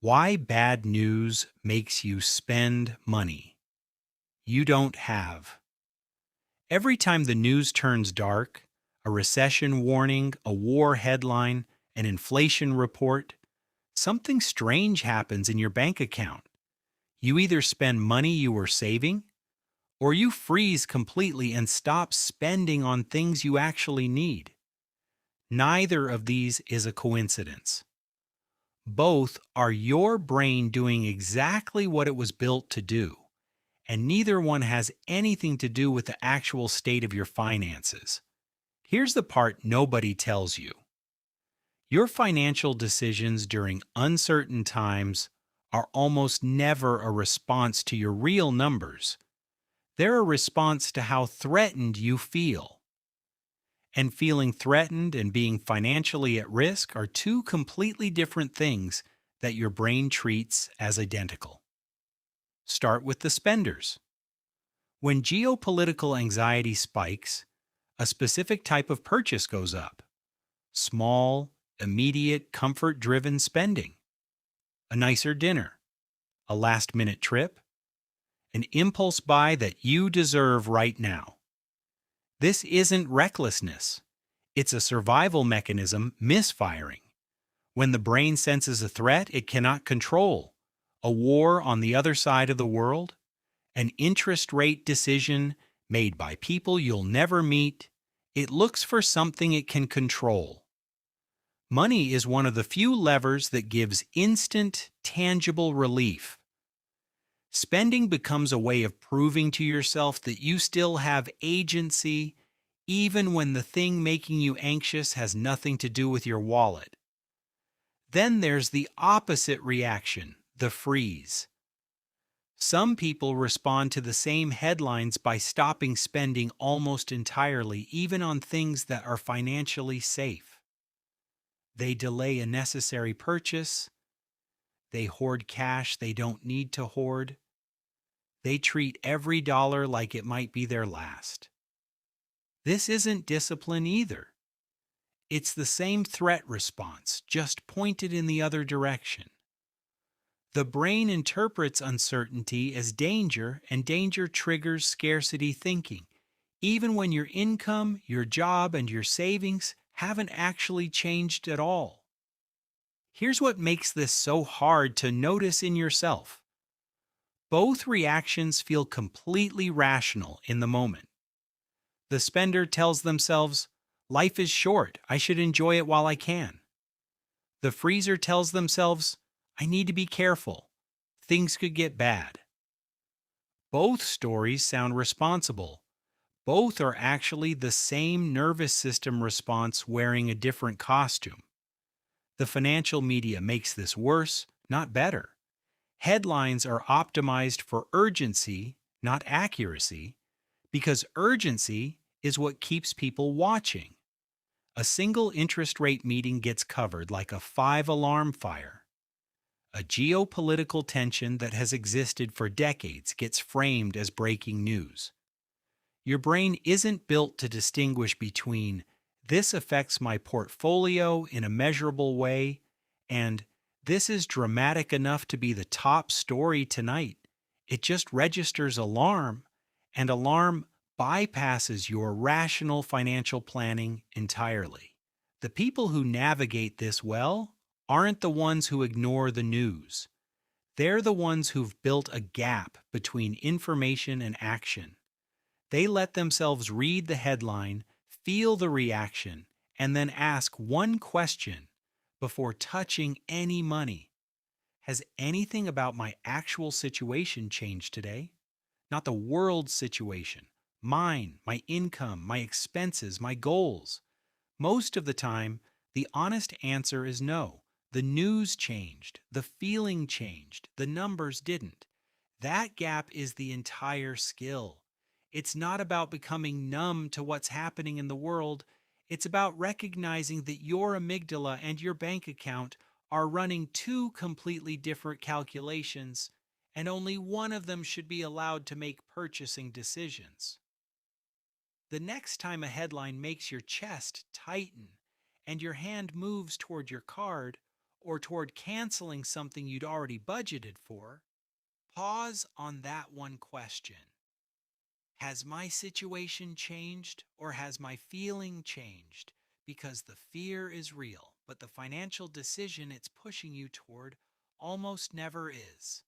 Why bad news makes you spend money you don't have. Every time the news turns dark, a recession warning, a war headline, an inflation report, something strange happens in your bank account. You either spend money you were saving, or you freeze completely and stop spending on things you actually need. Neither of these is a coincidence. Both are your brain doing exactly what it was built to do, and neither one has anything to do with the actual state of your finances. Here's the part nobody tells you. Your financial decisions during uncertain times are almost never a response to your real numbers. They're a response to how threatened you feel. And feeling threatened and being financially at risk are two completely different things that your brain treats as identical. Start with the spenders. When geopolitical anxiety spikes, a specific type of purchase goes up: small, immediate, comfort driven spending, a nicer dinner, a last minute trip, an impulse buy that you deserve right now. This isn't recklessness, it's a survival mechanism misfiring. When the brain senses a threat it cannot control, a war on the other side of the world, an interest rate decision made by people you'll never meet, it looks for something it can control. Money is one of the few levers that gives instant, tangible relief. Spending becomes a way of proving to yourself that you still have agency, even when the thing making you anxious has nothing to do with your wallet. Then there's the opposite reaction, the freeze. Some people respond to the same headlines by stopping spending almost entirely, even on things that are financially safe. They delay a necessary purchase. They hoard cash they don't need to hoard. They treat every dollar like it might be their last. This isn't discipline either. It's the same threat response, just pointed in the other direction. The brain interprets uncertainty as danger, and danger triggers scarcity thinking, even when your income, your job, and your savings haven't actually changed at all. Here's what makes this so hard to notice in yourself. Both reactions feel completely rational in the moment. The spender tells themselves, "Life is short, I should enjoy it while I can." The freezer tells themselves, "I need to be careful. Things could get bad." Both stories sound responsible. Both are actually the same nervous system response wearing a different costume. The financial media makes this worse, not better. Headlines are optimized for urgency, not accuracy, because urgency is what keeps people watching. A single interest rate meeting gets covered like a 5-alarm fire. A geopolitical tension that has existed for decades gets framed as breaking news. Your brain isn't built to distinguish between "this affects my portfolio in a measurable way" and "this is dramatic enough to be the top story tonight." It just registers alarm, and alarm bypasses your rational financial planning entirely. The people who navigate this well aren't the ones who ignore the news. They're the ones who've built a gap between information and action. They let themselves read the headline, feel the reaction, and then ask one question before touching any money. Has anything about my actual situation changed today? Not the world's situation. Mine, my income, my expenses, my goals. Most of the time, the honest answer is no. The news changed, the feeling changed, the numbers didn't. That gap is the entire skill. It's not about becoming numb to what's happening in the world. It's about recognizing that your amygdala and your bank account are running two completely different calculations, and only one of them should be allowed to make purchasing decisions. The next time a headline makes your chest tighten and your hand moves toward your card, or toward canceling something you'd already budgeted for, pause on that one question. Has my situation changed or has my feeling changed? Because the fear is real, but the financial decision it's pushing you toward almost never is.